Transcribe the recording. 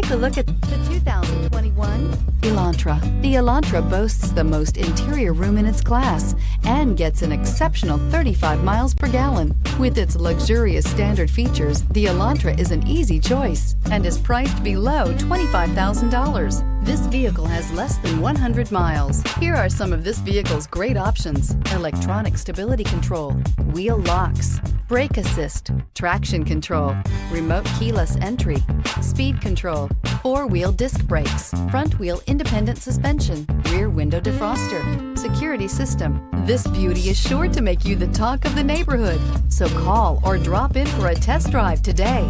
Take a look at the 2021 Elantra. The Elantra boasts the most interior room in its class and gets an exceptional 35 miles per gallon. With its luxurious standard features, the Elantra is an easy choice and is priced below $25,000. This vehicle has less than 100 miles. Here are some of this vehicle's great options: electronic stability control, wheel locks, brake assist, traction control, remote keyless entry, speed control, four-wheel disc brakes, front wheel independent suspension, rear window defroster, security system. This beauty is sure to make you the talk of the neighborhood. So call or drop in for a test drive today.